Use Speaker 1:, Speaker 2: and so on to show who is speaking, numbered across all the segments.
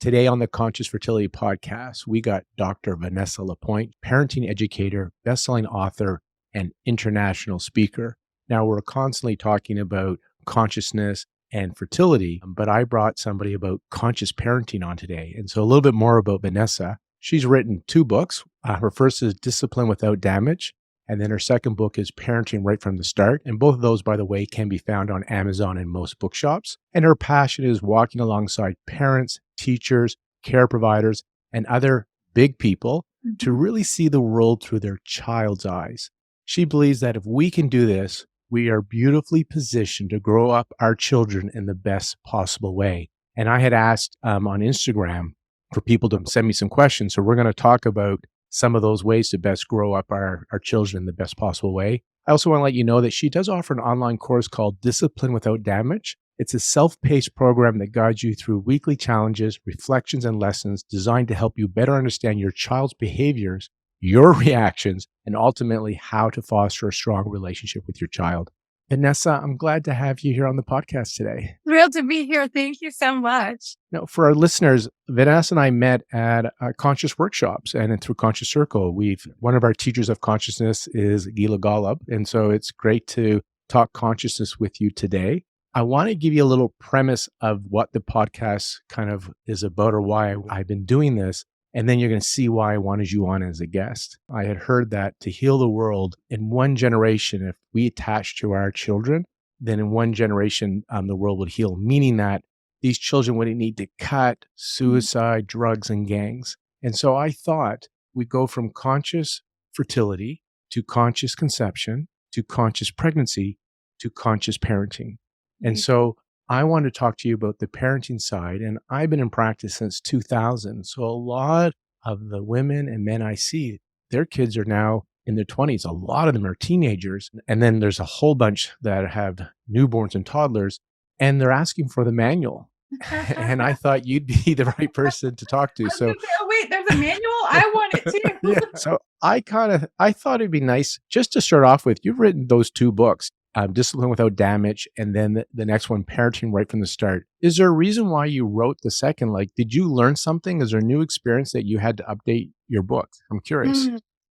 Speaker 1: Today on the Conscious Fertility Podcast, we got Dr. Vanessa Lapointe, parenting educator, best-selling author, and international speaker. Now, we're constantly talking about consciousness and fertility, but I brought somebody about conscious parenting on today. And so a little bit more about Vanessa. She's written 2 books. Her first is Discipline Without Damage. And then her second book is Parenting Right from the Start. And both of those, by the way, can be found on Amazon and most bookshops. And her passion is walking alongside parents, teachers, care providers, and other big people to really see the world through their child's eyes. She believes that if we can do this, we are beautifully positioned to grow up our children in the best possible way. And I had asked on Instagram for people to send me some questions. So we're going to talk about some of those ways to best grow up our children in the best possible way. I also want to let you know that she does offer an online course called Discipline Without Damage. It's a self-paced program that guides you through weekly challenges, reflections, and lessons designed to help you better understand your child's behaviors, your reactions, and ultimately how to foster a strong relationship with your child. Vanessa, I'm glad to have you here on the podcast today.
Speaker 2: Thrilled to be here. Thank you so much.
Speaker 1: Now, for our listeners, Vanessa and I met at Conscious Workshops and through Conscious Circle. One of our teachers of consciousness is Gila Golub, and so it's great to talk consciousness with you today. I want to give you a little premise of what the podcast kind of is about or why I've been doing this. And then you're going to see why I wanted you on as a guest. I had heard that to heal the world in one generation, if we attach to our children, then in one generation, the world would heal, meaning that these children wouldn't need to cut, suicide, drugs, and gangs. And so I thought we'd go from conscious fertility to conscious conception to conscious pregnancy to conscious parenting. And so I want to talk to you about the parenting side, and I've been in practice since 2000. So a lot of the women and men I see, their kids are now in their 20s. A lot of them are teenagers. And then there's a whole bunch that have newborns and toddlers, and they're asking for the manual. And I thought you'd be the right person to talk to. So,
Speaker 2: oh, wait, there's a manual? I want it too.
Speaker 1: yeah. So I thought it'd be nice just to start off with, you've written those 2 books. Discipline Without Damage, and then the next one, Parenting Right from the Start. Is there a reason why you wrote the second? Like, did you learn something? Is there a new experience that you had to update your book? I'm curious.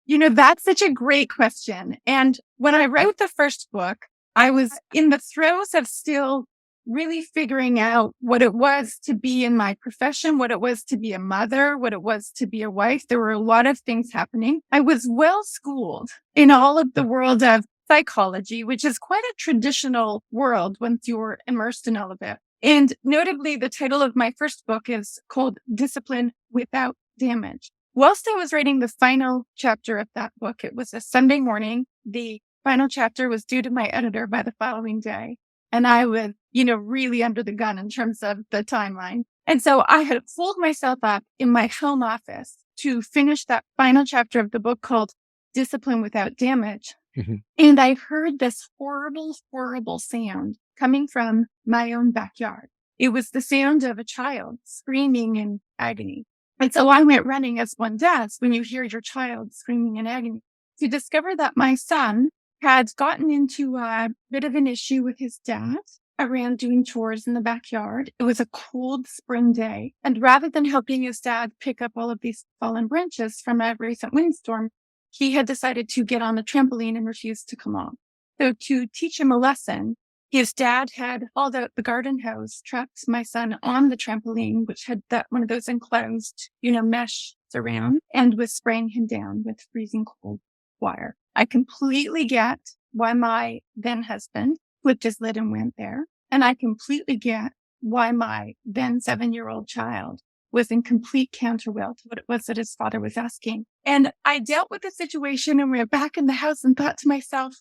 Speaker 2: That's such a great question. And when I wrote the first book, I was in the throes of still really figuring out what it was to be in my profession, what it was to be a mother, what it was to be a wife. There were a lot of things happening. I was well schooled in all of the world of psychology, which is quite a traditional world once you're immersed in all of it. And notably, the title of my first book is called Discipline Without Damage. Whilst I was writing the final chapter of that book, it was a Sunday morning. The final chapter was due to my editor by the following day. And I was, really under the gun in terms of the timeline. And so I had pulled myself up in my home office to finish that final chapter of the book called Discipline Without Damage. And I heard this horrible, horrible sound coming from my own backyard. It was the sound of a child screaming in agony. And so I went running, as one does when you hear your child screaming in agony, to discover that my son had gotten into a bit of an issue with his dad around doing chores in the backyard. It was a cold spring day. And rather than helping his dad pick up all of these fallen branches from a recent windstorm, he had decided to get on the trampoline and refuse to come off. So to teach him a lesson, his dad had hauled out the garden hose, trapped my son on the trampoline, which had one of those enclosed, mesh around, and was spraying him down with freezing cold wire. I completely get why my then husband flipped his lid and went there. And I completely get why my then 7-year-old child was in complete counterwill to what it was that his father was asking. And I dealt with the situation and went back in the house and thought to myself,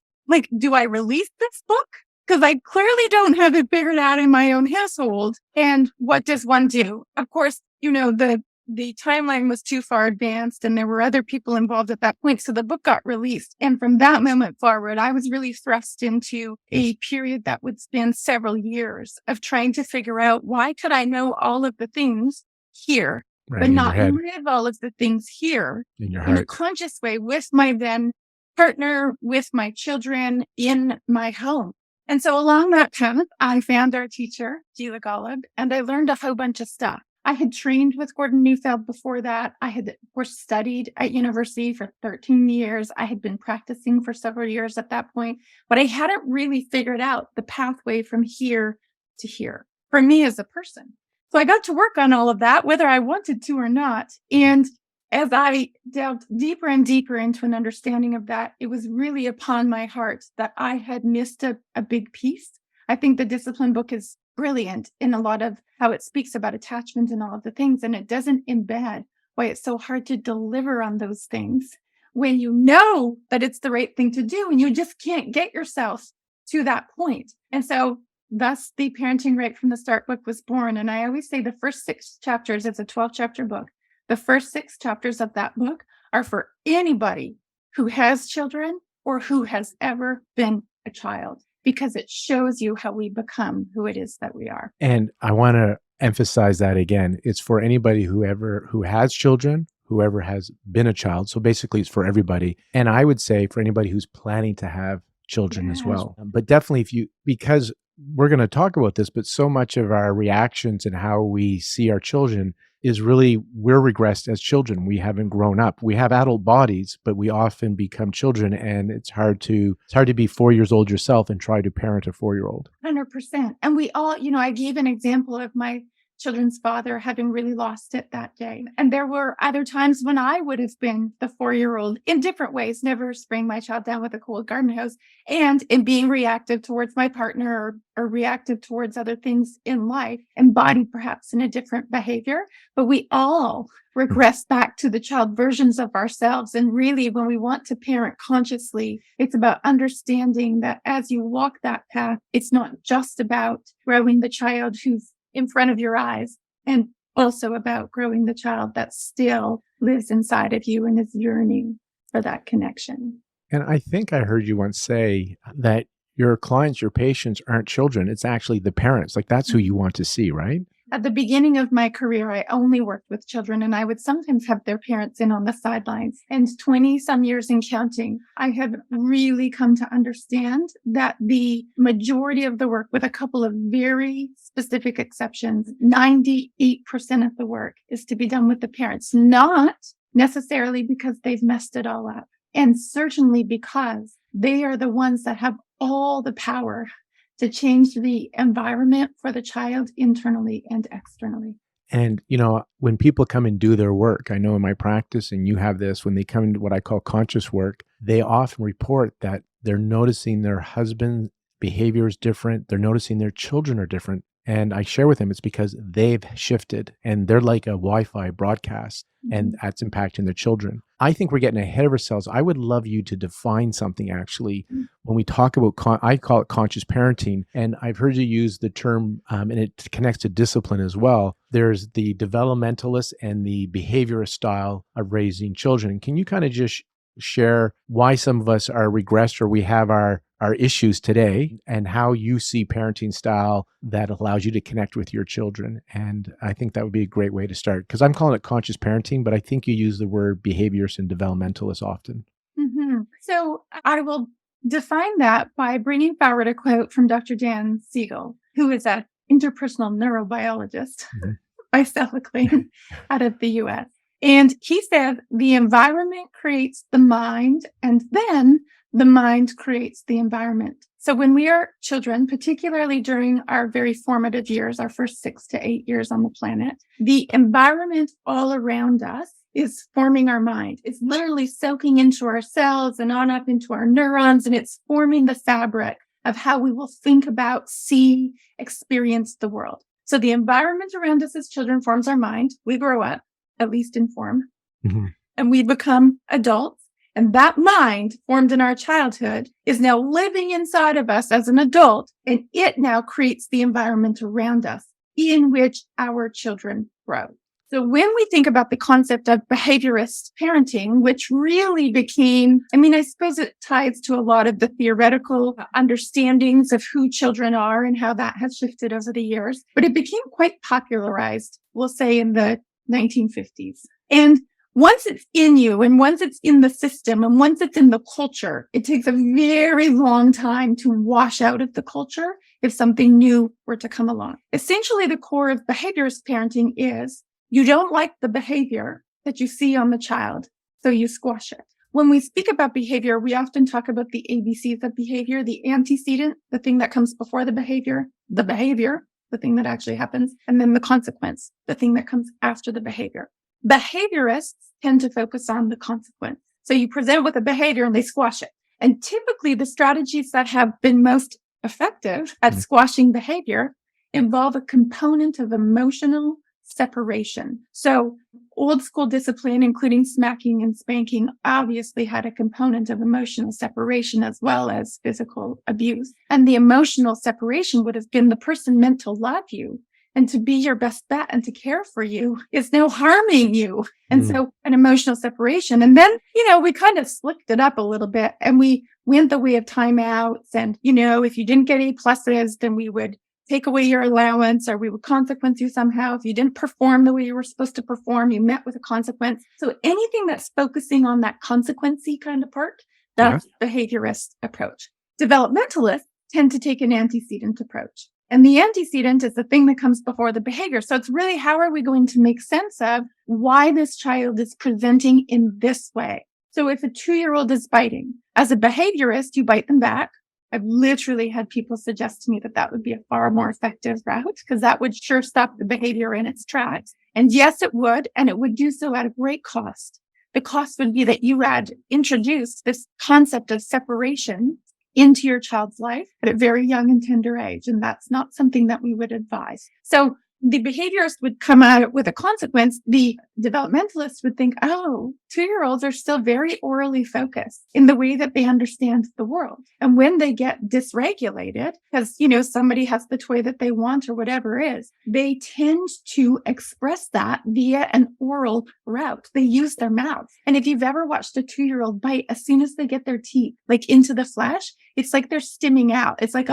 Speaker 2: do I release this book? Because I clearly don't have it figured out in my own household. And what does one do? Of course, the timeline was too far advanced and there were other people involved at that point. So the book got released. And from that moment forward, I was really thrust into a period that would span several years of trying to figure out, why could I know all of the things here, but not live all of the things here in a conscious way with my then partner, with my children, in my home. And so along that path, I found our teacher, Gila Golub, and I learned a whole bunch of stuff. I had trained with Gordon Neufeld before that. I had, of course, studied at university for 13 years. I had been practicing for several years at that point, but I hadn't really figured out the pathway from here to here for me as a person. So I got to work on all of that, whether I wanted to or not. And as I delved deeper and deeper into an understanding of that, it was really upon my heart that I had missed a big piece. I think the Discipline book is brilliant in a lot of how it speaks about attachment and all of the things, and it doesn't embed why it's so hard to deliver on those things when you know that it's the right thing to do and you just can't get yourself to that point. And so thus the Parenting Right from the Start book was born. And I always say the first 6 chapters, it's a 12-chapter book. The first 6 chapters of that book are for anybody who has children or who has ever been a child, because it shows you how we become who it is that we are.
Speaker 1: And I want to emphasize that again. It's for anybody who has children, whoever has been a child. So basically it's for everybody. And I would say for anybody who's planning to have children as well. But definitely because we're going to talk about this, but so much of our reactions and how we see our children is really we're regressed as children. We haven't grown up. We have adult bodies, but we often become children, and it's hard to be 4 years old yourself and try to parent a 4-year-old.
Speaker 2: 100%. And we all, I gave an example of my children's father having really lost it that day. And there were other times when I would have been the 4-year-old in different ways, never spraying my child down with a cold garden hose, and in being reactive towards my partner or reactive towards other things in life, embodied perhaps in a different behavior. But we all regress back to the child versions of ourselves. And really, when we want to parent consciously, it's about understanding that as you walk that path, it's not just about growing the child who's in front of your eyes, and also about growing the child that still lives inside of you and is yearning for that connection.
Speaker 1: And I think I heard you once say that your clients, your patients aren't children. It's actually the parents. Like that's who you want to see, right?
Speaker 2: At the beginning of my career, I only worked with children, and I would sometimes have their parents in on the sidelines. And 20 some years in counting, I have really come to understand that the majority of the work, with a couple of very specific exceptions, 98% of the work is to be done with the parents, not necessarily because they've messed it all up, and certainly because they are the ones that have all the power to change the environment for the child internally and externally.
Speaker 1: And, when people come and do their work, I know in my practice, and you have this, when they come into what I call conscious work, they often report that they're noticing their husband's behavior is different. They're noticing their children are different. And I share with them, it's because they've shifted and they're like a Wi-Fi broadcast, and that's impacting their children. I think we're getting ahead of ourselves. I would love you to define something actually when we talk about, I call it conscious parenting. And I've heard you use the term, and it connects to discipline as well. There's the developmentalist and the behaviorist style of raising children. Can you kind of just share why some of us are regressed or we have our issues today, and how you see parenting style that allows you to connect with your children? And I think that would be a great way to start, because I'm calling it conscious parenting, but I think you use the word behaviorist and developmentalist often.
Speaker 2: So I will define that by bringing forward a quote from Dr. Dan Siegel, who is an interpersonal neurobiologist by self-acclaim out of the US. And he said, the environment creates the mind, and then the mind creates the environment. So when we are children, particularly during our very formative years, our first 6 to 8 years on the planet, the environment all around us is forming our mind. It's literally soaking into our cells and on up into our neurons, and it's forming the fabric of how we will think about, see, experience the world. So the environment around us as children forms our mind. We grow up, at least in form, and we become adults. And that mind formed in our childhood is now living inside of us as an adult, and it now creates the environment around us in which our children grow. So when we think about the concept of behaviorist parenting, which really became, I suppose it ties to a lot of the theoretical understandings of who children are and how that has shifted over the years, but it became quite popularized, we'll say, in the 1950s. And once it's in you, and once it's in the system, and once it's in the culture, it takes a very long time to wash out of the culture if something new were to come along. Essentially, the core of behaviorist parenting is you don't like the behavior that you see on the child, so you squash it. When we speak about behavior, we often talk about the ABCs of behavior, the antecedent, the thing that comes before the behavior, the thing that actually happens, and then the consequence, the thing that comes after the behavior. Behaviorists tend to focus on the consequence. So you present with a behavior and they squash it. And typically the strategies that have been most effective at squashing behavior involve a component of emotional separation. So old school discipline, including smacking and spanking, obviously had a component of emotional separation as well as physical abuse. And the emotional separation would have been the person meant to love you and to be your best bet and to care for you is now harming you. And so an emotional separation. And then, we kind of slicked it up a little bit and we went the way of timeouts. And, if you didn't get A+, then we would take away your allowance or we would consequence you somehow. If you didn't perform the way you were supposed to perform, you met with a consequence. So anything that's focusing on that consequence-y kind of part, that's behaviorist approach. Developmentalists tend to take an antecedent approach. And the antecedent is the thing that comes before the behavior. So it's really, how are we going to make sense of why this child is presenting in this way? So if a 2-year-old is biting, as a behaviorist, you bite them back. I've literally had people suggest to me that would be a far more effective route because that would sure stop the behavior in its tracks. And yes, it would. And it would do so at a great cost. The cost would be that you had introduced this concept of separation into your child's life at a very young and tender age. And that's not something that we would advise. So the behaviorist would come at it with a consequence. The developmentalist would think, 2-year-olds are still very orally focused in the way that they understand the world. And when they get dysregulated, because, somebody has the toy that they want or whatever it is, they tend to express that via an oral route. They use their mouth. And if you've ever watched a 2-year-old bite, as soon as they get their teeth into the flesh, it's like they're stimming out. It's like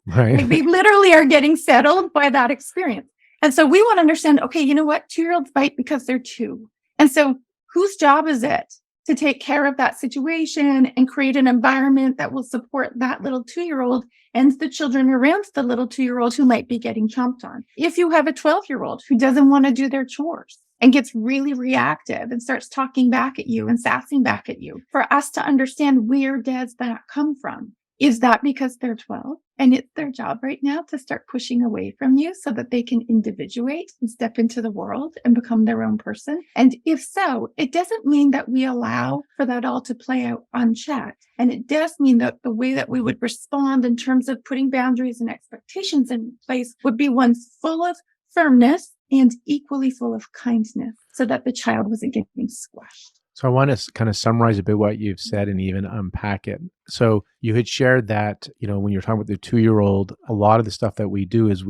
Speaker 1: Right.
Speaker 2: like they literally are getting settled by that experience. And so we want to understand, okay, you know what? 2-year-olds bite because they're 2. And so whose job is it to take care of that situation and create an environment that will support that little 2-year-old and the children around the little 2-year-old who might be getting chomped on? If you have a 12-year-old who doesn't want to do their chores and gets really reactive and starts talking back at you and sassing back at you, for us to understand, where does that come from? Is that because they're 12 and it's their job right now to start pushing away from you so that they can individuate and step into the world and become their own person? And if so, it doesn't mean that we allow for that all to play out unchecked. And it does mean that the way that we would respond in terms of putting boundaries and expectations in place would be one full of firmness and equally full of kindness so that the child wasn't getting squashed.
Speaker 1: So I want to kind of summarize a bit what you've said and even unpack it. So you had shared that, when you're talking about the 2-year-old, a lot of the stuff that we do is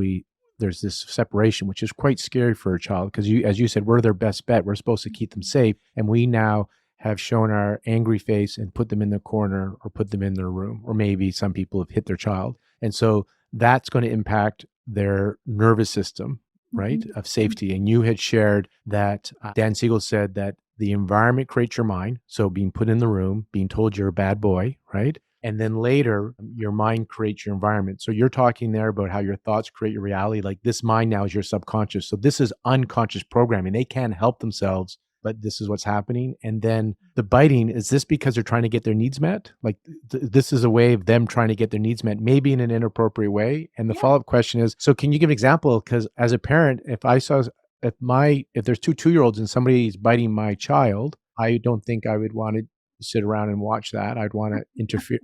Speaker 1: there's this separation, which is quite scary for a child because as you said, we're their best bet. We're supposed to keep them safe. And we now have shown our angry face and put them in the corner or put them in their room, or maybe some people have hit their child. And so that's going to impact their nervous system, right, of safety. And you had shared that Dan Siegel said that the environment creates your mind. So being put in the room, being told you're a bad boy, right? And then later, your mind creates your environment. So you're talking there about how your thoughts create your reality. Like this mind now is your subconscious. So this is unconscious programming. They can't help themselves, but this is what's happening. And then the biting, is this because they're trying to get their needs met? Like this is a way of them trying to get their needs met, maybe in an inappropriate way. And the follow-up question is, so can you give an example? Because as a parent, if there's 2-year-olds and somebody's biting my child, I don't think I would want to sit around and watch that. I'd want to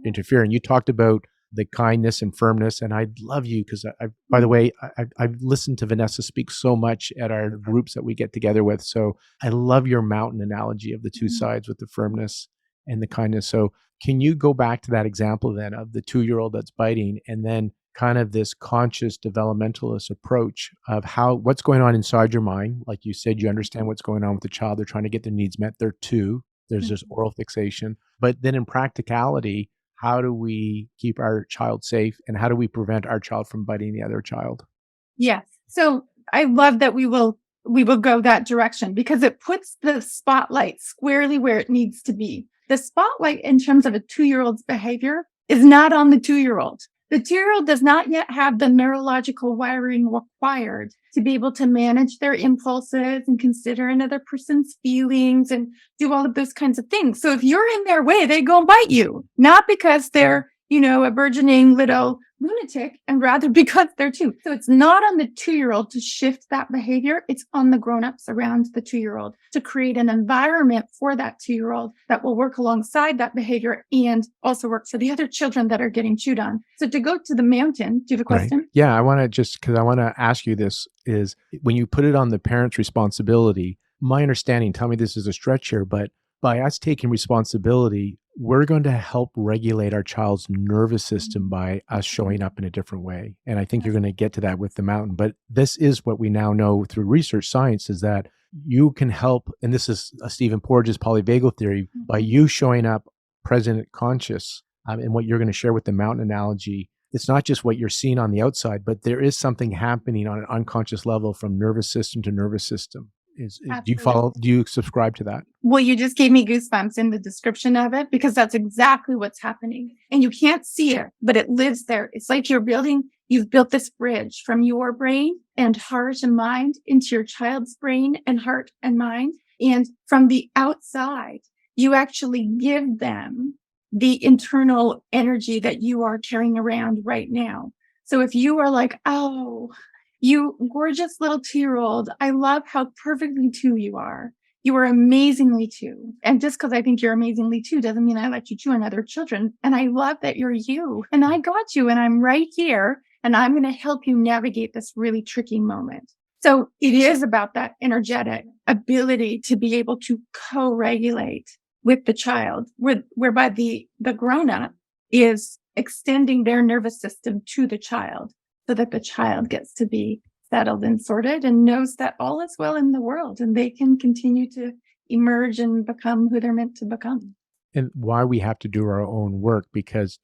Speaker 1: interfere. And you talked about the kindness and firmness, and I'd love you because by the way, I've listened to Vanessa speak so much at our groups that we get together with. So I love your mountain analogy of the two sides with the firmness and the kindness. So can you go back to that example then of the 2-year-old that's biting, and then kind of this conscious developmentalist approach of what's going on inside your mind? Like you said, you understand what's going on with the child. They're trying to get their needs met. They're 2. There's this oral fixation. But then in practicality, how do we keep our child safe and how do we prevent our child from biting the other child?
Speaker 2: Yes. So I love that we will go that direction because it puts the spotlight squarely where it needs to be. The spotlight in terms of a 2-year-old's behavior is not on the 2-year-old. The 2-year-old does not yet have the neurological wiring required to be able to manage their impulses and consider another person's feelings and do all of those kinds of things. So if you're in their way, they go and bite you, not because they're, a burgeoning little lunatic, and rather because they're two. So it's not on the 2-year-old to shift that behavior. It's on the grown-ups around the 2-year-old to create an environment for that 2-year-old that will work alongside that behavior and also work for the other children that are getting chewed on. So to go to the mountain, do you have a question?
Speaker 1: Right. Yeah, I want to because I want to ask you this is when you put it on the parent's responsibility, my understanding, tell me this is a stretch here, but by us taking responsibility, we're going to help regulate our child's nervous system by us showing up in a different way. And I think you're going to get to that with the mountain. But this is what we now know through research science is that you can help, and this is Stephen Porges' polyvagal theory, by you showing up present conscious and what you're going to share with the mountain analogy. It's not just what you're seeing on the outside, but there is something happening on an unconscious level from nervous system to nervous system. Do you follow? Do you subscribe to that?
Speaker 2: Well, you just gave me goosebumps in the description of it because that's exactly what's happening. And you can't see it, but it lives there. It's like you've built this bridge from your brain and heart and mind into your child's brain and heart and mind. And from the outside, you actually give them the internal energy that you are carrying around right now. So if you are like, oh, you gorgeous little 2-year-old, I love how perfectly two you are. You are amazingly two. And just because I think you're amazingly two doesn't mean I let you chew on other children. And I love that you're you. And I got you and I'm right here. And I'm going to help you navigate this really tricky moment. So it is about that energetic ability to be able to co-regulate with the child, whereby the grown-up is extending their nervous system to the child so that the child gets to be settled and sorted and knows that all is well in the world and they can continue to emerge and become who they're meant to become.
Speaker 1: And why we have to do our own work, because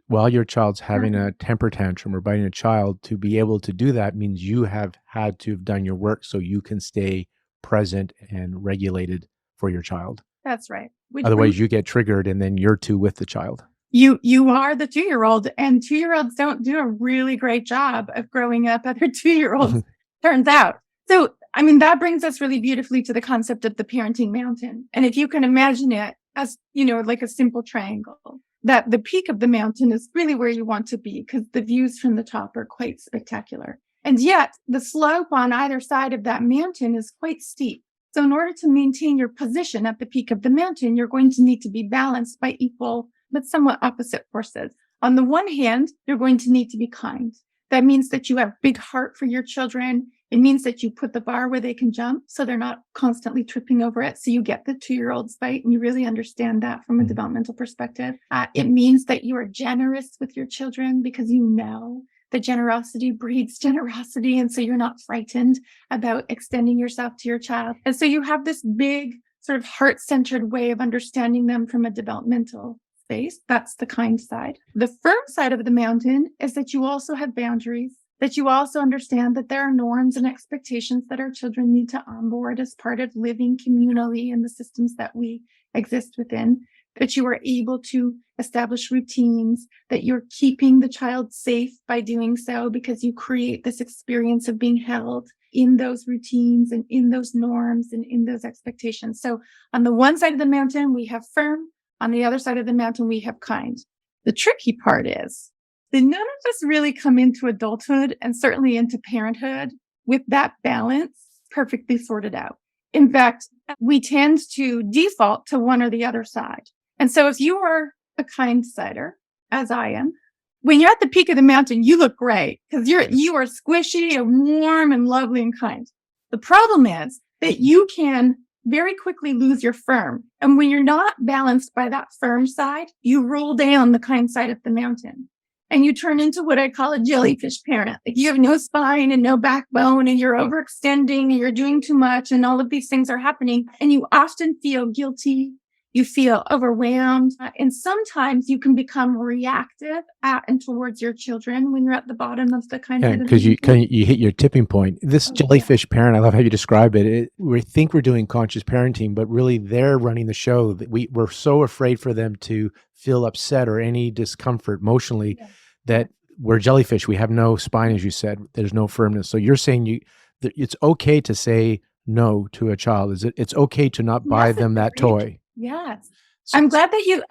Speaker 1: while your child's having a temper tantrum or biting a child, to be able to do that means you have had to have done your work so you can stay present and regulated for your child.
Speaker 2: That's right.
Speaker 1: Otherwise, you get triggered and then you're two with the child.
Speaker 2: You are the 2-year-old, and 2-year-olds don't do a really great job of growing up other 2-year-olds, turns out. So, I mean, that brings us really beautifully to the concept of the parenting mountain. And if you can imagine it as, like a simple triangle, that the peak of the mountain is really where you want to be because the views from the top are quite spectacular. And yet the slope on either side of that mountain is quite steep. So in order to maintain your position at the peak of the mountain, you're going to need to be balanced by equal but somewhat opposite forces. On the one hand, you're going to need to be kind. That means that you have big heart for your children. It means that you put the bar where they can jump so they're not constantly tripping over it. So you get the 2-year-old's bite and you really understand that from a developmental perspective. It means that you are generous with your children because you know that generosity breeds generosity. And so you're not frightened about extending yourself to your child. And so you have this big sort of heart-centered way of understanding them from a developmental space. That's the kind side. The firm side of the mountain is that you also have boundaries, that you also understand that there are norms and expectations that our children need to onboard as part of living communally in the systems that we exist within, that you are able to establish routines, that you're keeping the child safe by doing so because you create this experience of being held in those routines and in those norms and in those expectations. So on the one side of the mountain, we have firm. On the other side of the mountain, we have kind. The tricky part is that none of us really come into adulthood and certainly into parenthood with that balance perfectly sorted out. In fact, we tend to default to one or the other side. And so if you are a kind sider, as I am, when you're at the peak of the mountain, you look great because you are squishy and warm and lovely and kind. The problem is that you can very quickly lose your firm. And when you're not balanced by that firm side, you roll down the kind side of the mountain and you turn into what I call a jellyfish parent. Like you have no spine and no backbone and you're overextending and you're doing too much and all of these things are happening. And you often feel guilty. You feel overwhelmed. And sometimes you can become reactive at and towards your children when you're at the bottom of the kind of
Speaker 1: because you hit your tipping point. This jellyfish parent, I love how you describe it. We think we're doing conscious parenting, but really they're running the show. That we're so afraid for them to feel upset or any discomfort emotionally that we're jellyfish. We have no spine, as you said. There's no firmness. So you're saying that it's okay to say no to a child. Is it? It's okay to not buy them that toy.
Speaker 2: Yes.
Speaker 1: So,
Speaker 2: I'm glad that you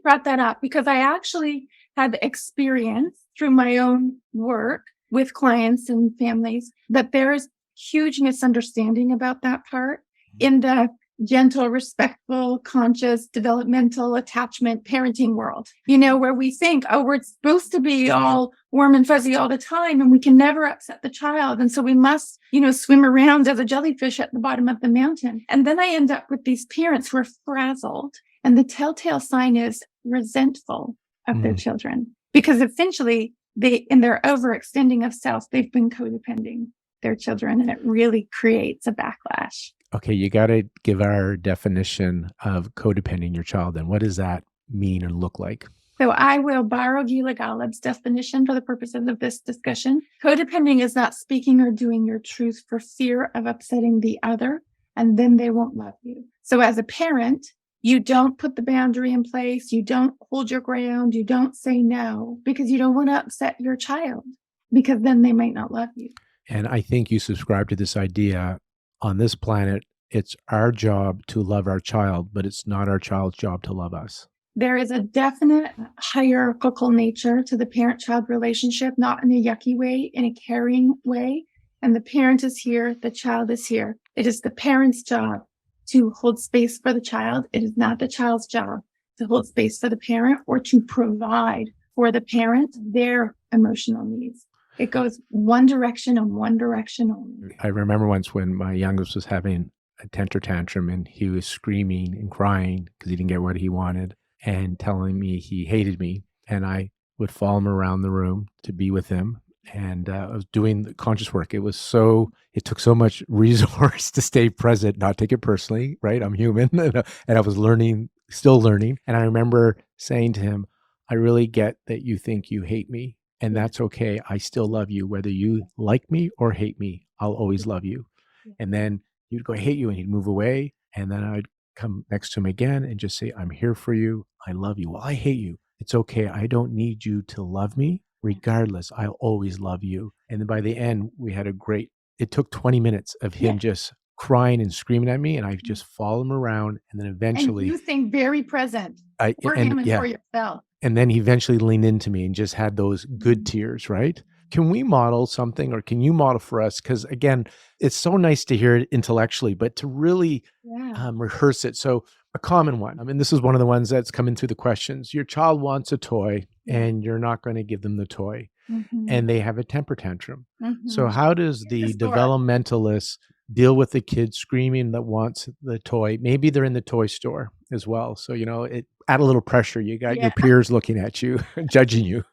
Speaker 2: brought that up, because I actually have experience through my own work with clients and families that there is huge misunderstanding about that part in the gentle, respectful, conscious, developmental attachment parenting world, where we think, oh, we're supposed to be all warm and fuzzy all the time and we can never upset the child. And so we must, swim around as a jellyfish at the bottom of the mountain. And then I end up with these parents who are frazzled. And the telltale sign is resentful of their children, because essentially in their overextending of self, they've been codepending their children, and it really creates a backlash.
Speaker 1: Okay, you got to give our definition of codepending your child. Then what does that mean or look like?
Speaker 2: So I will borrow Gila Golub's definition for the purposes of this discussion. Codepending is not speaking or doing your truth for fear of upsetting the other, and then they won't love you. So as a parent, you don't put the boundary in place. You don't hold your ground. You don't say no because you don't want to upset your child, because then they might not love you.
Speaker 1: And I think you subscribe to this idea on this planet. It's our job to love our child, but it's not our child's job to love us.
Speaker 2: There is a definite hierarchical nature to the parent-child relationship, not in a yucky way, in a caring way. And the parent is here, the child is here. It is the parent's job to hold space for the child. It is not the child's job to hold space for the parent or to provide for the parent their emotional needs. It goes one direction and one direction only.
Speaker 1: I remember once when my youngest was having a temper tantrum and he was screaming and crying because he didn't get what he wanted and telling me he hated me. And I would follow him around the room to be with him. And I was doing the conscious work. It took so much resource to stay present, not take it personally, right? I'm human. And I was still learning. And I remember saying to him, I really get that you think you hate me. And that's okay. I still love you. Whether you like me or hate me, I'll always love you. And then he'd go, I hate you. And he'd move away. And then I'd come next to him again and just say, I'm here for you. I love you. Well, I hate you. It's okay. I don't need you to love me. Regardless, I'll always love you. And then by the end, we had it took 20 minutes of him just crying and screaming at me. And I just follow him around. And then eventually.
Speaker 2: And you think very present for him and for yourself.
Speaker 1: And then he eventually leaned into me and just had those good tears, right? Can we model something, or can you model for us? Because again, it's so nice to hear it intellectually, but to really rehearse it. So a common one, I mean, this is one of the ones that's coming through the questions. Your child wants a toy and you're not going to give them the toy and they have a temper tantrum. So how does the developmentalist deal with the kid screaming that wants the toy? Maybe they're in the toy store as well. So, it add a little pressure. You got your peers looking at you, judging you.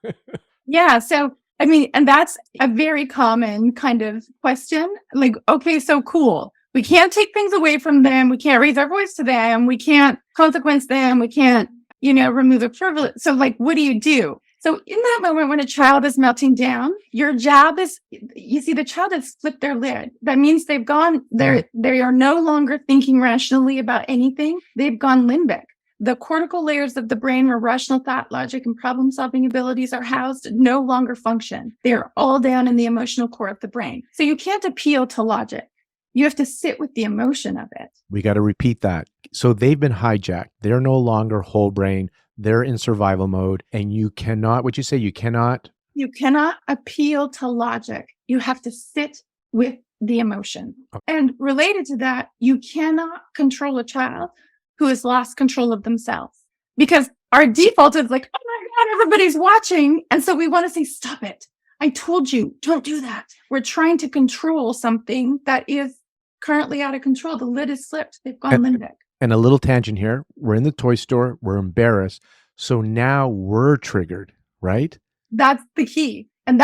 Speaker 2: So, I mean, and that's a very common kind of question. Like, okay, so cool. We can't take things away from them. We can't raise our voice to them. We can't consequence them. We can't, remove the privilege. So like, what do you do? So in that moment when a child is melting down, your job is, you see, the child has flipped their lid. That means they are no longer thinking rationally about anything. They've gone limbic. The cortical layers of the brain where rational thought, logic, and problem-solving abilities are housed no longer function. They're all down in the emotional core of the brain. So you can't appeal to logic. You have to sit with the emotion of it.
Speaker 1: We got to repeat that. So they've been hijacked. They're no longer whole brain. They're in survival mode. And you cannot
Speaker 2: appeal to logic. You have to sit with the emotion. Okay. And related to that, you cannot control a child who has lost control of themselves, because our default is like, oh my God, everybody's watching. And so we want to say, stop it. I told you, don't do that. We're trying to control something that is currently out of control. The lid is slipped. They've gone limbic.
Speaker 1: And a little tangent here. We're in the toy store. We're embarrassed. So now we're triggered, right?
Speaker 2: That's the key. And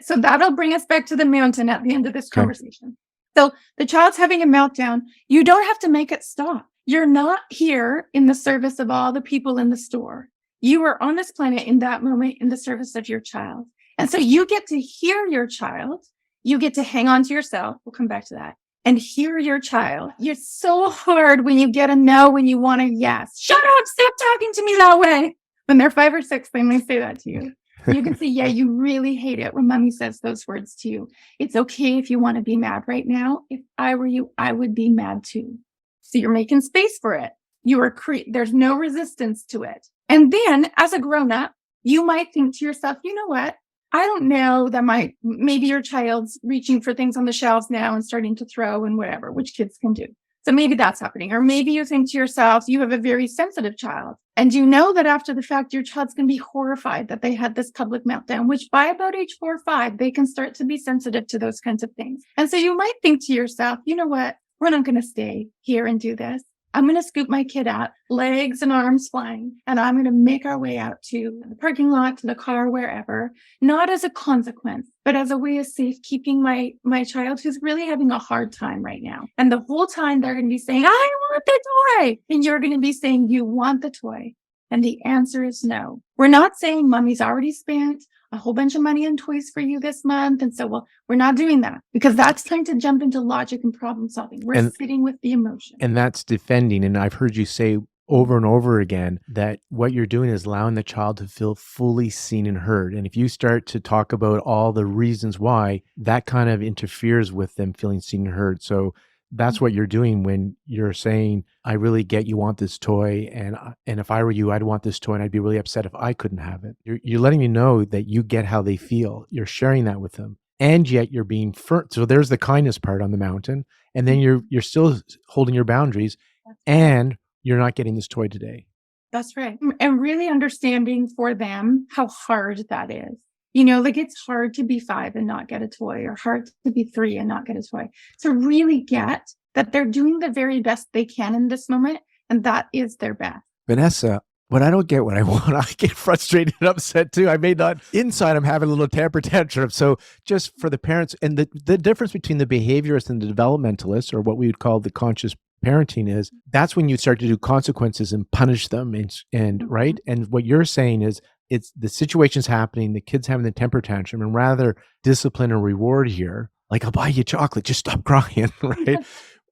Speaker 2: so that'll bring us back to the mountain at the end of this conversation. So the child's having a meltdown. You don't have to make it stop. You're not here in the service of all the people in the store. You are on this planet in that moment in the service of your child. And so you get to hear your child. You get to hang on to yourself. We'll come back to that. And hear your child. It's so hard when you get a no, when you want a yes. Shut up, stop talking to me that way. When they're 5 or 6, they may say that to you. You can say, yeah, you really hate it when mommy says those words to you. It's okay if you want to be mad right now. If I were you, I would be mad too. So you're making space for it. There's no resistance to it. And then as a grown up, you might think to yourself, you know what? I don't know that maybe your child's reaching for things on the shelves now and starting to throw and whatever, which kids can do. So maybe that's happening. Or maybe you think to yourself, you have a very sensitive child. And you know that after the fact, your child's going to be horrified that they had this public meltdown, which by about age 4 or 5, they can start to be sensitive to those kinds of things. And so you might think to yourself, you know what? We're not going to stay here and do this. I'm going to scoop my kid out, legs and arms flying, and I'm going to make our way out to the parking lot, to the car, wherever, not as a consequence, but as a way of safekeeping my child who's really having a hard time right now. And the whole time they're going to be saying, I want the toy. And you're going to be saying, you want the toy. And the answer is no. We're not saying mommy's already spent a whole bunch of money on toys for you this month. And so, we're not doing that because that's time to jump into logic and problem solving. We're sitting with the emotion.
Speaker 1: And that's defending. And I've heard you say over and over again that what you're doing is allowing the child to feel fully seen and heard. And if you start to talk about all the reasons why, that kind of interferes with them feeling seen and heard. So that's what you're doing when you're saying, I really get you want this toy. And if I were you, I'd want this toy. And I'd be really upset if I couldn't have it. You're letting me know that you get how they feel. You're sharing that with them. And yet you're being firm. So there's the kindness part on the mountain. And then you're still holding your boundaries and you're not getting this toy today.
Speaker 2: That's right. And really understanding for them how hard that is. You know, like it's hard to be 5 and not get a toy, or hard to be 3 and not get a toy. To really get that they're doing the very best they can in this moment, and that is their best.
Speaker 1: Vanessa, when I don't get what I want, I get frustrated and upset too. I may not, inside I'm having a little temper tantrum. So just for the parents, and the difference between the behaviorists and the developmentalists, or what we would call the conscious parenting, is that's when you start to do consequences and punish them and right. And what you're saying is, it's the situation's happening, the kid's having the temper tantrum, and rather discipline and reward here, like I'll buy you chocolate, just stop crying, right?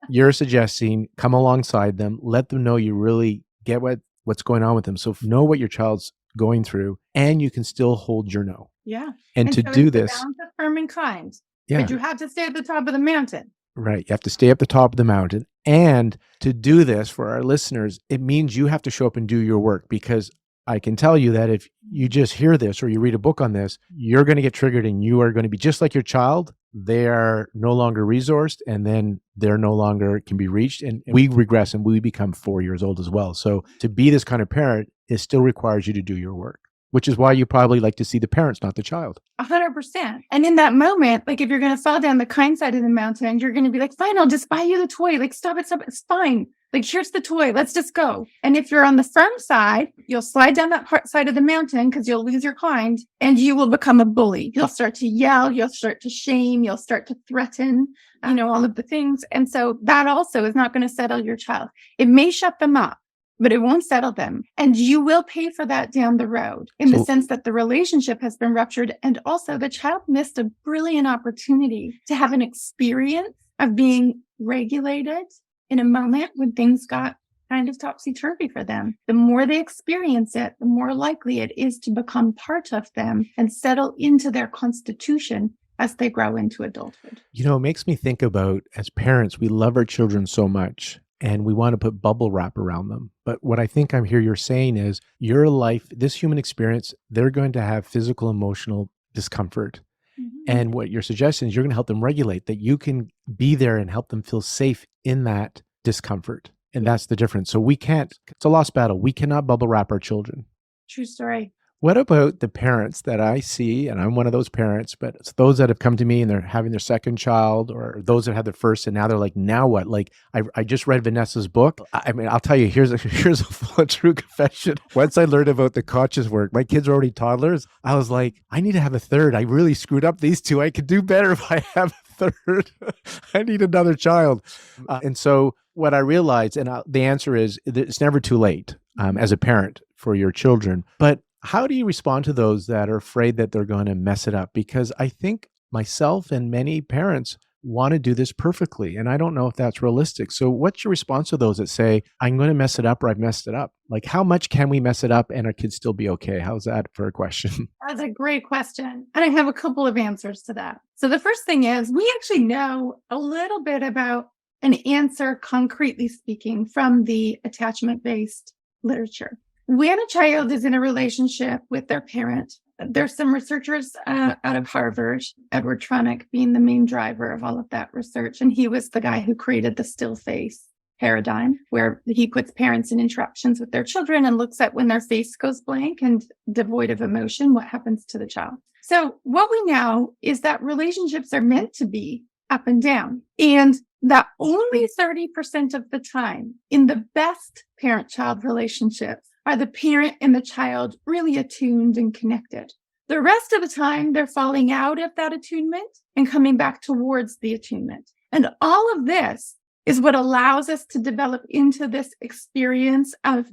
Speaker 1: You're suggesting come alongside them, let them know you really get what's going on with them. So know what your child's going through, and you can still hold your no.
Speaker 2: Yeah.
Speaker 1: And to
Speaker 2: so
Speaker 1: do
Speaker 2: it's
Speaker 1: this,
Speaker 2: the balance of firm and kind.
Speaker 1: yeah,
Speaker 2: But you have to stay at the top of the mountain.
Speaker 1: Right. You have to stay up the top of the mountain. And to do this for our listeners, it means you have to show up and do your work, because I can tell you that if you just hear this or you read a book on this, you're going to get triggered and you are going to be just like your child. They are no longer resourced, and then they're no longer can be reached. And we regress and we become 4 years old as well. So to be this kind of parent, it still requires you to do your work, which is why you probably like to see the parents, not the child.
Speaker 2: 100%. And in that moment, like if you're going to fall down the kind side of the mountain, you're going to be like, fine, I'll just buy you the toy. Like, stop it. It's fine. Like, here's the toy. Let's just go. And if you're on the firm side, you'll slide down that side of the mountain because you'll lose your kind, and you will become a bully. You'll start to yell. You'll start to shame. You'll start to threaten, all of the things. And so that also is not going to settle your child. It may shut them up, but it won't settle them. And you will pay for that down the road in the sense that the relationship has been ruptured. And also the child missed a brilliant opportunity to have an experience of being regulated in a moment when things got kind of topsy-turvy for them. The more they experience it, the more likely it is to become part of them and settle into their constitution as they grow into adulthood.
Speaker 1: It makes me think about, as parents, we love our children so much, and we want to put bubble wrap around them. But what I think you're saying is your life, this human experience, they're going to have physical, emotional discomfort. Mm-hmm. And what you're suggesting is you're going to help them regulate, that you can be there and help them feel safe in that discomfort. And that's the difference. So it's a lost battle. We cannot bubble wrap our children.
Speaker 2: True story.
Speaker 1: What about the parents that I see, and I'm one of those parents, but it's those that have come to me and they're having their second child, or those that had their first, and now they're like, now what? Like, I just read Vanessa's book. I mean, I'll tell you, here's a full true confession. Once I learned about the conscious work, my kids are already toddlers. I was like, I need to have a third. I really screwed up these two. I could do better if I have a third. I need another child. And so what I realized, and the answer is, it's never too late as a parent for your children. But how do you respond to those that are afraid that they're going to mess it up? Because I think myself and many parents, want to do this perfectly. And I don't know if that's realistic. So what's your response to those that say, I'm going to mess it up or I've messed it up? Like, how much can we mess it up and our kids still be okay? How's that for a question?
Speaker 2: That's a great question. And I have a couple of answers to that. So the first thing is we actually know a little bit about an answer, concretely speaking, from the attachment-based literature. When a child is in a relationship with their parent, there's some researchers out of Harvard, Edward Tronick being the main driver of all of that research. And he was the guy who created the still face paradigm, where he puts parents in interactions with their children and looks at when their face goes blank and devoid of emotion, what happens to the child. So what we know is that relationships are meant to be up and down, and that only 30% of the time in the best parent-child relationships are the parent and the child really attuned and connected. The rest of the time, they're falling out of that attunement and coming back towards the attunement. And all of this is what allows us to develop into this experience of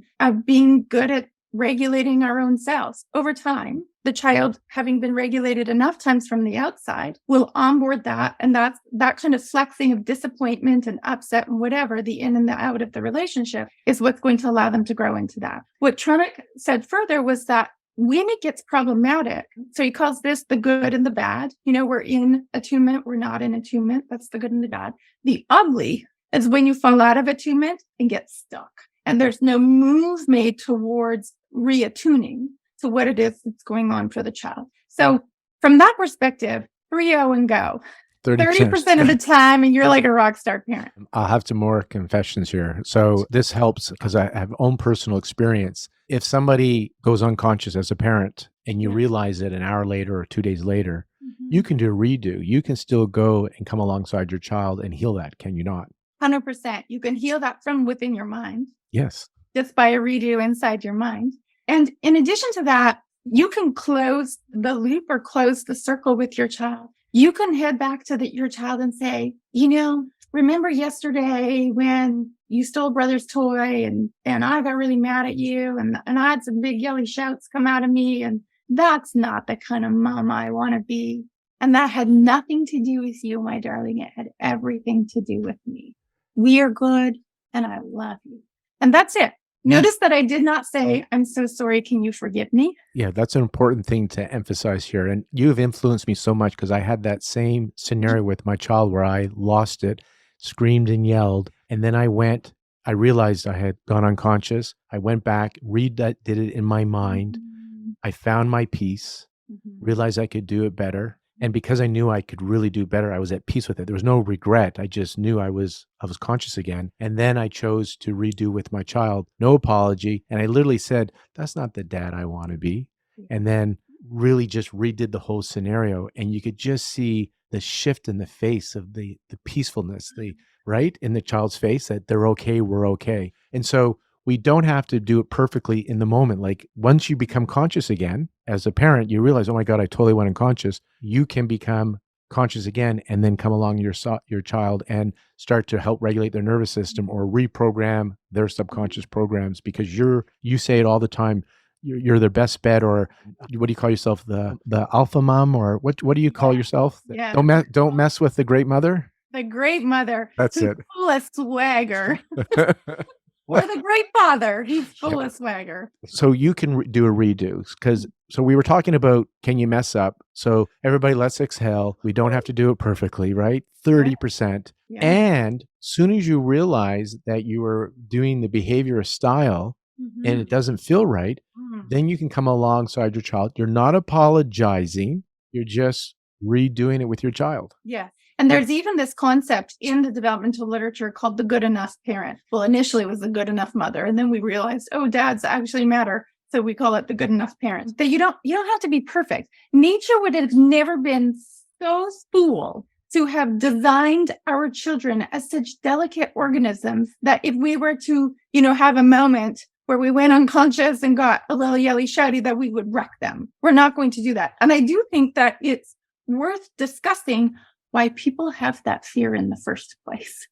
Speaker 2: being good at regulating our own selves. Over time, the child, having been regulated enough times from the outside, will onboard that. And that's that kind of flexing of disappointment and upset and whatever, the in and the out of the relationship, is what's going to allow them to grow into that. What Tronick said further was that when it gets problematic, so he calls this the good and the bad. We're in attunement, we're not in attunement. That's the good and the bad. The ugly is when you fall out of attunement and get stuck. And there's no move made towards reattuning to what it is that's going on for the child. So from that perspective, 3-0 and go. 30% of the time, and you're like a rock star parent.
Speaker 1: I'll have some more confessions here. So this helps because I have own personal experience. If somebody goes unconscious as a parent and you realize it an hour later or 2 days later, you can do a redo. You can still go and come alongside your child and heal that, can you not?
Speaker 2: 100%. You can heal that from within your mind.
Speaker 1: Yes.
Speaker 2: Just by a redo inside your mind. And in addition to that, you can close the loop or close the circle with your child. You can head back to your child and say, remember yesterday when you stole brother's toy and I got really mad at you and I had some big yelly shouts come out of me, and that's not the kind of mom I want to be. And that had nothing to do with you, my darling. It had everything to do with me. We are good and I love you. And that's it. Notice that I did not say, I'm so sorry, can you forgive me?
Speaker 1: Yeah, that's an important thing to emphasize here. And you have influenced me so much because I had that same scenario with my child where I lost it, screamed and yelled. And then I realized I had gone unconscious. I went back, did it in my mind. I found my peace, realized I could do it better. And because I knew I could really do better, I was at peace with it. There was no regret. I just knew I was conscious again. And then I chose to redo with my child, no apology. And I literally said, that's not the dad I want to be. And then really just redid the whole scenario. And you could just see the shift in the face of the peacefulness, right in the child's face, that they're okay, we're okay. And so we don't have to do it perfectly in the moment. Like once you become conscious again, as a parent, you realize, oh my God, I totally went unconscious. You can become conscious again and then come along your child and start to help regulate their nervous system or reprogram their subconscious programs, because you say it all the time. You're their best bet, or what do you call yourself? The alpha mom, or what do you call yourself?
Speaker 2: Yeah.
Speaker 1: Don't mess with the great mother.
Speaker 2: The great mother.
Speaker 1: That's it.
Speaker 2: Full of swagger. Or the great father. He's full of swagger.
Speaker 1: So you can do a redo so we were talking about, can you mess up? So everybody, let's exhale. We don't have to do it perfectly, right? 30%. Yeah. And soon as you realize that you are doing the behavior style and it doesn't feel right, then you can come alongside your child. You're not apologizing. You're just redoing it with your child.
Speaker 2: Yeah. And there's even this concept in the developmental literature called the good enough parent. Well, initially it was the good enough mother. And then we realized, dads actually matter. So we call it the good enough parent. That you don't have to be perfect. Nature would have never been so fool to have designed our children as such delicate organisms that if we were to, have a moment where we went unconscious and got a little yelly shouty, that we would wreck them. We're not going to do that. And I do think that it's worth discussing why people have that fear in the first place.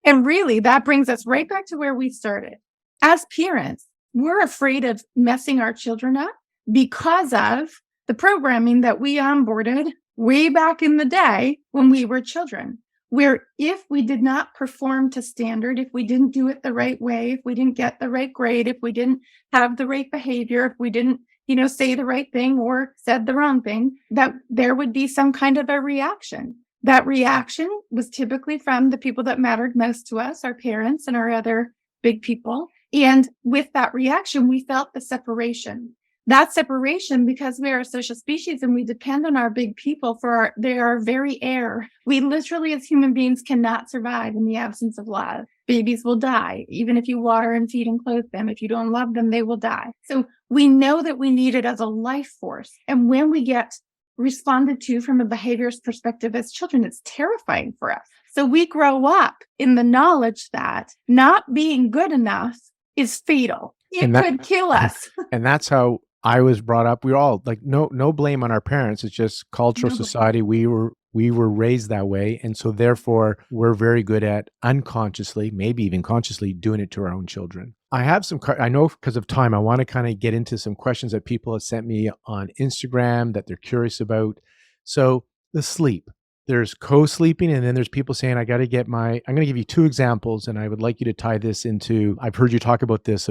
Speaker 2: And really, that brings us right back to where we started. As parents, we're afraid of messing our children up because of the programming that we onboarded way back in the day when we were children. where if we did not perform to standard, if we didn't do it the right way, if we didn't get the right grade, if we didn't have the right behavior, if we didn't, say the right thing or said the wrong thing, that there would be some kind of a reaction. That reaction was typically from the people that mattered most to us, our parents and our other big people. And with that reaction, we felt the separation. That separation, because we are a social species and we depend on our big people they are our very air. We literally, as human beings, cannot survive in the absence of love. Babies will die, even if you water and feed and clothe them. If you don't love them, they will die. So we know that we need it as a life force. And when we get responded to from a behaviorist perspective as children, it's terrifying for us. So we grow up in the knowledge that not being good enough is fatal. It could kill us.
Speaker 1: And that's how I was brought up. We were all like, no blame on our parents. It's just cultural society. We were raised that way. And so therefore we're very good at unconsciously, maybe even consciously, doing it to our own children. I know because of time, I want to kind of get into some questions that people have sent me on Instagram that they're curious about. So the sleep. There's co-sleeping, and then there's people saying, I'm going to give you two examples, and I would like you to tie this into, I've heard you talk about this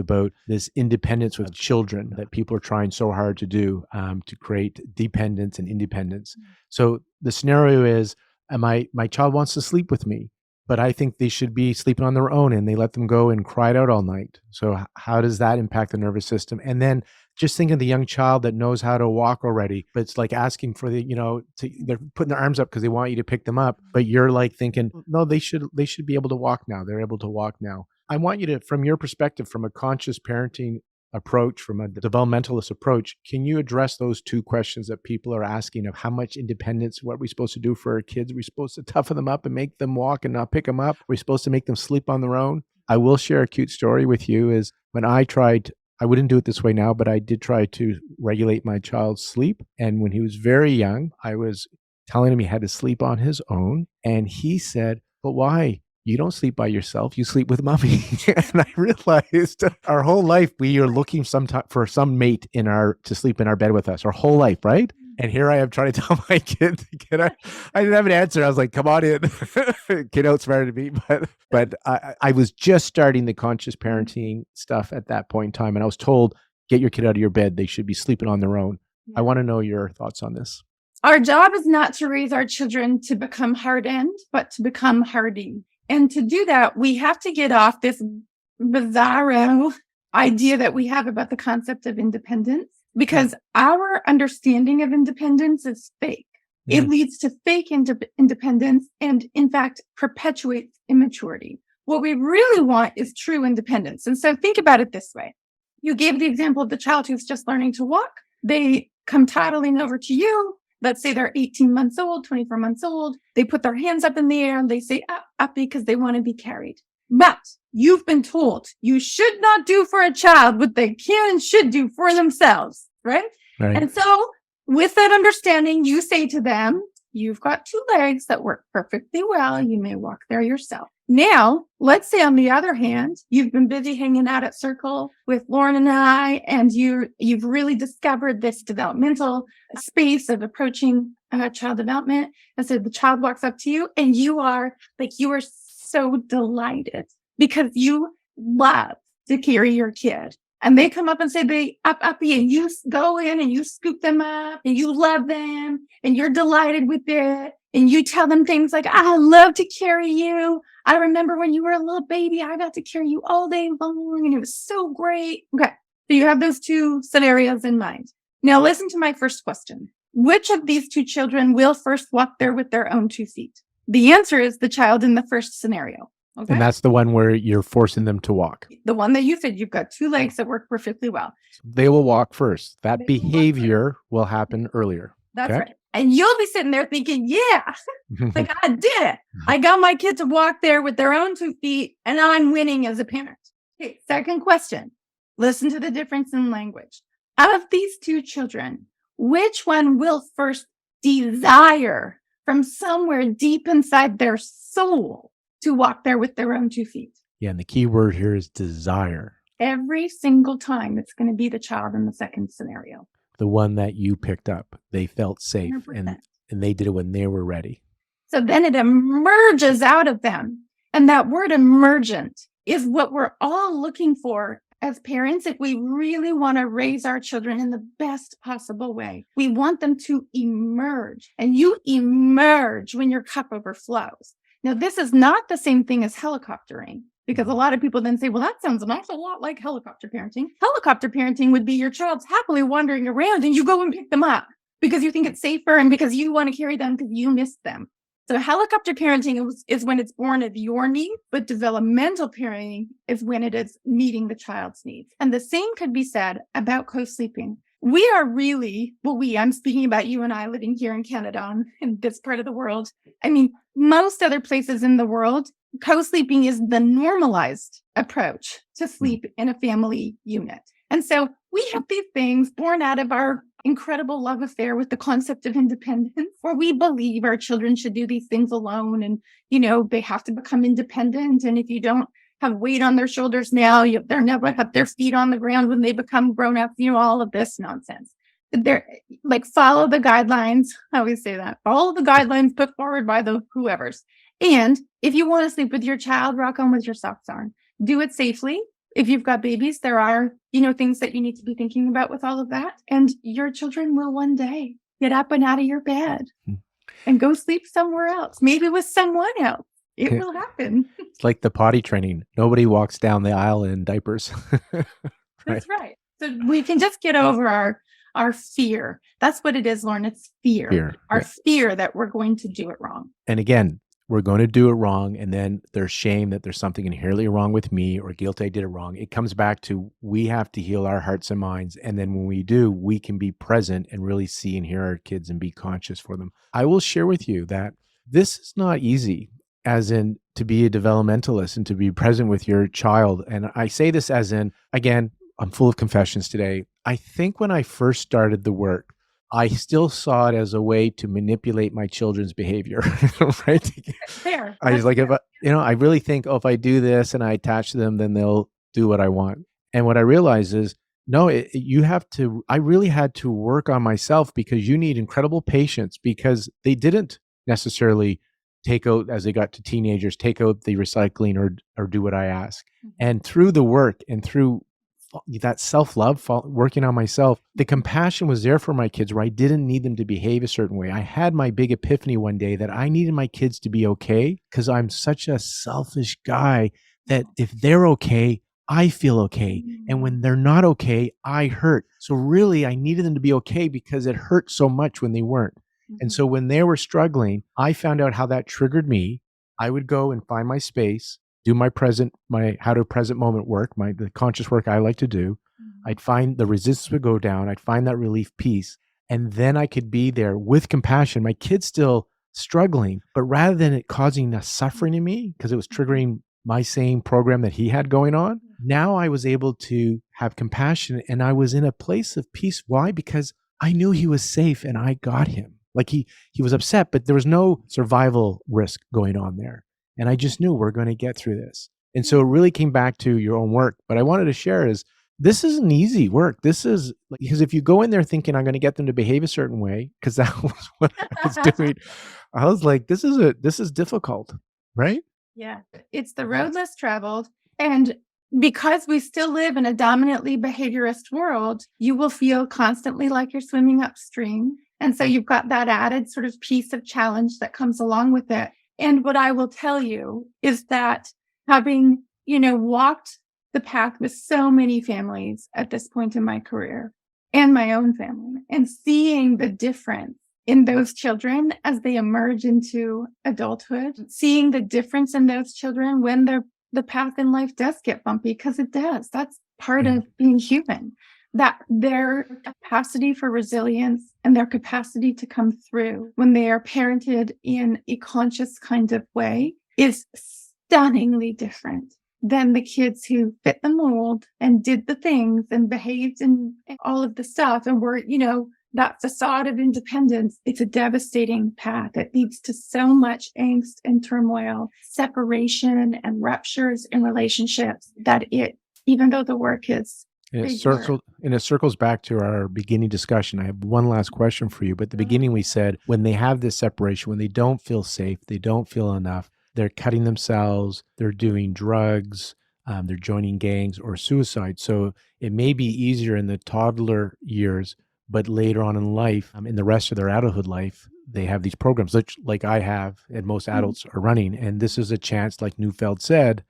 Speaker 1: independence with children that people are trying so hard to do to create dependence and independence. So the scenario is, my child wants to sleep with me, but I think they should be sleeping on their own, and they let them go and cry it out all night. So how does that impact the nervous system? And then just think of the young child that knows how to walk already, but it's like asking for they're putting their arms up because they want you to pick them up, but you're like thinking, no, they should be able to walk now. They're able to walk now. I want you to, from your perspective, from a conscious parenting approach, from a developmentalist approach, can you address those two questions that people are asking of how much independence, what are we supposed to do for our kids? Are we supposed to toughen them up and make them walk and not pick them up? Are we supposed to make them sleep on their own? I will share a cute story with you is when I wouldn't do it this way now, but I did try to regulate my child's sleep. And when he was very young, I was telling him he had to sleep on his own. And he said, but why? You don't sleep by yourself. You sleep with mommy. And I realized our whole life, we are looking for some mate to sleep in our bed with us our whole life, right? And here I am trying to tell my kid to get out. I didn't have an answer. I was like, come on in. Kid outsmarted me. But I was just starting the conscious parenting stuff at that point in time. And I was told, get your kid out of your bed. They should be sleeping on their own. Yeah. I want to know your thoughts on this.
Speaker 2: Our job is not to raise our children to become hardened, but to become hardy. And to do that, we have to get off this bizarro idea that we have about the concept of independence, because our understanding of independence is fake. It leads to fake independence and, in fact, perpetuates immaturity. What we really want is true independence. And so think about it this way. You gave the example of the child who's just learning to walk. They come toddling over to you. Let's say they're 18 months old, 24 months old. They put their hands up in the air and they say, up, because they want to be carried. But you've been told you should not do for a child what they can and should do for themselves, right? And so with that understanding, you say to them, you've got two legs that work perfectly well. You may walk there yourself. Now, let's say on the other hand, you've been busy hanging out at Circle with Lauren and I, and you've really discovered this developmental space of approaching child development. And so the child walks up to you and you are so delighted because you love to carry your kid. And they come up and say, uppy, and you go in and you scoop them up and you love them and you're delighted with it. And you tell them things like, I love to carry you. I remember when you were a little baby, I got to carry you all day long and it was so great. Okay. So you have those two scenarios in mind. Now listen to my first question. Which of these two children will first walk there with their own 2 feet? The answer is the child in the first scenario. Okay?
Speaker 1: And that's the one where you're forcing them to walk.
Speaker 2: The one that you said you've got 2 legs that work perfectly well.
Speaker 1: They will walk first. That behavior will happen earlier.
Speaker 2: That's right. And you'll be sitting there thinking, yeah, like I did it. I got my kid to walk there with their own 2 feet and I'm winning as a parent. Okay, second question. Listen to the difference in language. Of these 2 children, which one will first desire from somewhere deep inside their soul to walk there with their own 2 feet?
Speaker 1: Yeah, and the key word here is desire.
Speaker 2: Every single time it's going to be the child in the second scenario.
Speaker 1: The one that you picked up. They felt safe
Speaker 2: 100%.
Speaker 1: and they did it when they were ready.
Speaker 2: So then it emerges out of them. And that word emergent is what we're all looking for as parents if we really want to raise our children in the best possible way. We want them to emerge, and you emerge when your cup overflows. Now, this is not the same thing as helicoptering, because a lot of people then say, well, that sounds an awful lot like helicopter parenting. Helicopter parenting would be your child's happily wandering around and you go and pick them up because you think it's safer and because you want to carry them because you missed them. So helicopter parenting is when it's born of your need, but developmental parenting is when it is meeting the child's needs. And the same could be said about co-sleeping. We are really, I'm speaking about you and I living here in Canada, in this part of the world. I mean, most other places in the world, co-sleeping is the normalized approach to sleep in a family unit. And so we have these things born out of our incredible love affair with the concept of independence, where we believe our children should do these things alone and, they have to become independent. And if you don't have weight on their shoulders now, they're never have their feet on the ground when they become grown up, all of this nonsense. They're like, follow the guidelines. I always say that. Follow the guidelines put forward by the whoever's. And if you want to sleep with your child, rock on with your socks on. Do it safely. If you've got babies, there are, things that you need to be thinking about with all of that. And your children will one day get up and out of your bed and go sleep somewhere else, maybe with someone else. It will happen.
Speaker 1: It's like the potty training. Nobody walks down the aisle in diapers. Right?
Speaker 2: That's right. So we can just get over our fear. That's what it is, Lauren. It's fear. Our fear that we're going to do it wrong.
Speaker 1: And again, we're going to do it wrong. And then there's shame that there's something inherently wrong with me, or guilt I did it wrong. It comes back to, we have to heal our hearts and minds. And then when we do, we can be present and really see and hear our kids and be conscious for them. I will share with you that this is not easy, as in to be a developmentalist and to be present with your child. And I say this as in, again, I'm full of confessions today. I think when I first started the work, I still saw it as a way to manipulate my children's behavior, right?
Speaker 2: Fair.
Speaker 1: I was like, if I really think, if I do this and I attach to them, then they'll do what I want. And what I realized is, no, I really had to work on myself, because you need incredible patience, because they didn't necessarily take out, as they got to teenagers, take out the recycling or do what I ask. And through the work and through that self-love, working on myself, the compassion was there for my kids, where I didn't need them to behave a certain way. I had my big epiphany one day that I needed my kids to be okay, because I'm such a selfish guy that if they're okay, I feel okay. And when they're not okay, I hurt. So really, I needed them to be okay, because it hurt so much when they weren't. And so when they were struggling, I found out how that triggered me. I would go and find my space, do my how to present moment work, the conscious work I like to do. I'd find the resistance would go down. I'd find that relief piece. And then I could be there with compassion. My kid's still struggling, but rather than it causing a suffering in me, because it was triggering my same program that he had going on, now I was able to have compassion, and I was in a place of peace. Why? Because I knew he was safe and I got him. Like he was upset, but there was no survival risk going on there. And I just knew we're going to get through this. And so it really came back to your own work. But I wanted to share is, this isn't easy work. This is, because if you go in there thinking I'm going to get them to behave a certain way, because that was what I was doing, I was like, this is difficult, right?
Speaker 2: Yeah, it's the road less traveled. And because we still live in a dominantly behaviorist world, you will feel constantly like you're swimming upstream. And so you've got that added sort of piece of challenge that comes along with it. And what I will tell you is that having, walked the path with so many families at this point in my career and my own family, and seeing the difference in those children as they emerge into adulthood, seeing the difference in those children when the path in life does get bumpy, because it does. That's part of being human. That their capacity for resilience and their capacity to come through when they are parented in a conscious kind of way is stunningly different than the kids who fit the mold and did the things and behaved and all of the stuff and were, that facade of independence. It's a devastating path. It leads to so much angst and turmoil, separation and ruptures in relationships, that even though the work is
Speaker 1: And
Speaker 2: They were.
Speaker 1: it circles back to our beginning discussion. I have one last question for you. But at the beginning, we said when they have this separation, when they don't feel safe, they don't feel enough, they're cutting themselves, they're doing drugs, they're joining gangs or suicide. So it may be easier in the toddler years, but later on in life, in the rest of their adulthood life, they have these programs like I have and most adults are running. And this is a chance, like Neufeld said,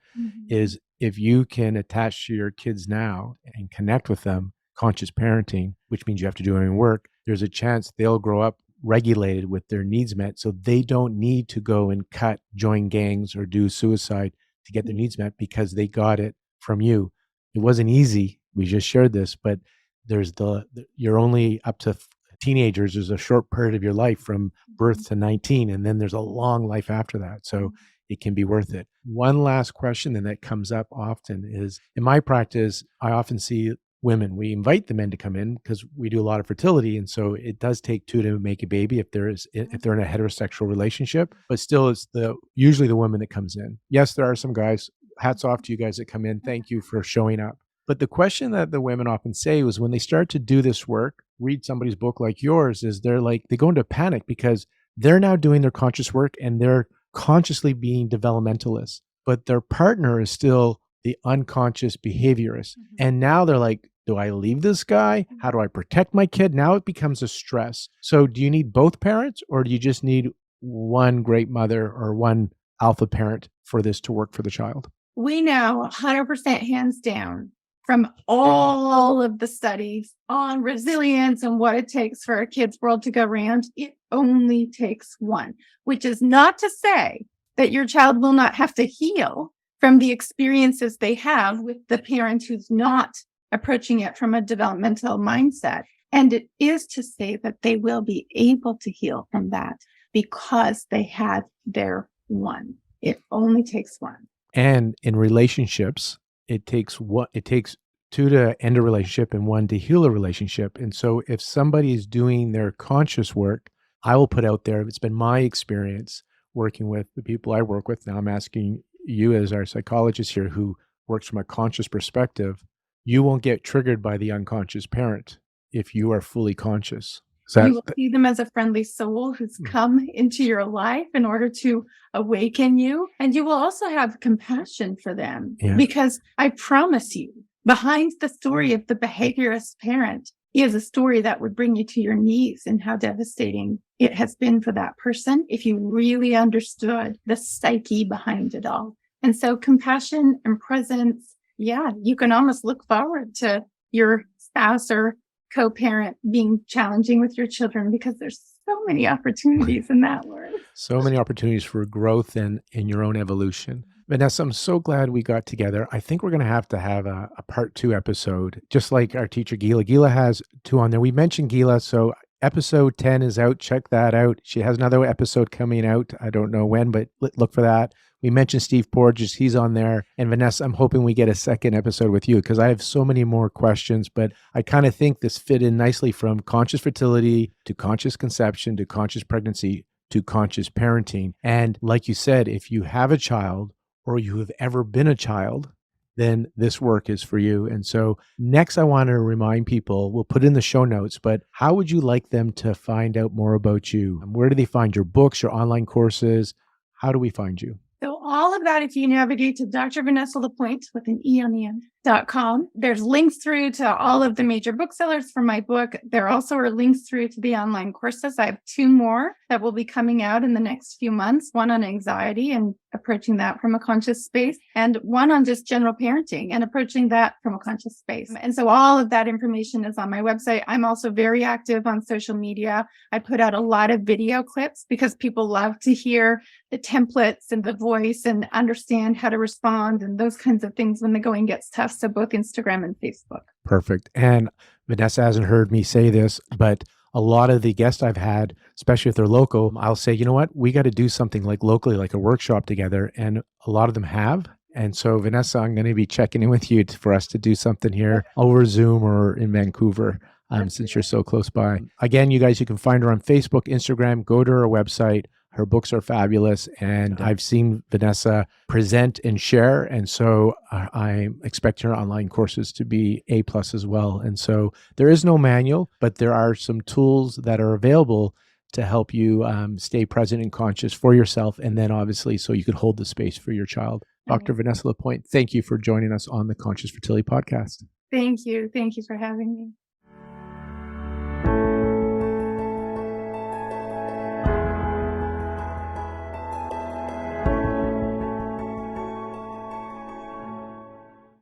Speaker 1: is if you can attach to your kids now and connect with them, conscious parenting, which means you have to do any work, there's a chance they'll grow up regulated with their needs met. So they don't need to go and join gangs or do suicide to get their needs met because they got it from you. It wasn't easy. We just shared this, but you're only up to teenagers. There's a short period of your life from birth to 19, and then there's a long life after that. So it can be worth it. One last question, and that comes up often, is in my practice, I often see women, we invite the men to come in because we do a lot of fertility. And so it does take two to make a baby if they're in a heterosexual relationship, but still it's usually the woman that comes in. Yes, there are some guys, hats off to you guys that come in. Thank you for showing up. But the question that the women often say was when they start to do this work, read somebody's book like yours, is they go into panic because they're now doing their conscious work and they're consciously being developmentalists, but their partner is still the unconscious behaviorist. And now they're like, do I leave this guy? How do I protect my kid? Now it becomes a stress. So do you need both parents or do you just need one great mother or one alpha parent for this to work for the child?
Speaker 2: We know 100% hands down from all of the studies on resilience and what it takes for a kid's world to go round, it only takes one, which is not to say that your child will not have to heal from the experiences they have with the parent who's not approaching it from a developmental mindset. And it is to say that they will be able to heal from that because they had their one. It only takes one.
Speaker 1: And in relationships, it takes two to end a relationship and one to heal a relationship. And so if somebody is doing their conscious work, I will put out there, it's been my experience working with the people I work with. Now I'm asking you as our psychologist here who works from a conscious perspective, you won't get triggered by the unconscious parent if you are fully conscious.
Speaker 2: You will see them as a friendly soul who's come into your life in order to awaken you. And you will also have compassion for them because I promise you, behind the story of the behaviorist parent is a story that would bring you to your knees and how devastating it has been for that person if you really understood the psyche behind it all. And so compassion and presence, you can almost look forward to your spouse or co-parent being challenging with your children because there's so many opportunities in that word.
Speaker 1: So many opportunities for growth and in your own evolution. Vanessa, I'm so glad we got together. I think we're going to have a part 2 episode, just like our teacher Gila. Gila has 2 on there. We mentioned Gila, so episode 10 is out. Check that out. She has another episode coming out. I don't know when, but look for that. We mentioned Steve Porges. He's on there. And Vanessa, I'm hoping we get a second episode with you because I have so many more questions, but I kind of think this fit in nicely from conscious fertility to conscious conception to conscious pregnancy to conscious parenting. And like you said, if you have a child or you have ever been a child, then this work is for you. And so next, I want to remind people, we'll put in the show notes, but how would you like them to find out more about you? Where do they find your books, your online courses? How do we find you?
Speaker 2: So all of that, if you navigate to Dr. Vanessa Lapointe with an E on the end.com, there's links through to all of the major booksellers for my book. There also are links through to the online courses. I have 2 more that will be coming out in the next few months, one on anxiety and approaching that from a conscious space, and one on just general parenting and approaching that from a conscious space. And so all of that information is on my website. I'm also very active on social media. I put out a lot of video clips because people love to hear the templates and the voice and understand how to respond and those kinds of things when the going gets tough. So both Instagram and Facebook.
Speaker 1: Perfect. And Vanessa hasn't heard me say this, but a lot of the guests I've had, especially if they're local, I'll say, you know what, we got to do something like locally, like a workshop together. And a lot of them have. And so Vanessa, I'm going to be checking in with you for us to do something here over Zoom or in Vancouver, since you're so close by. Again, you guys, you can find her on Facebook, Instagram, go to her website. Her books are fabulous, and I've seen Vanessa present and share, and so I expect her online courses to be A+ as well. And so there is no manual, but there are some tools that are available to help you stay present and conscious for yourself, and then obviously so you can hold the space for your child. Dr. Vanessa Lapointe, thank you for joining us on the Conscious Fertility Podcast.
Speaker 2: Thank you. Thank you for having me.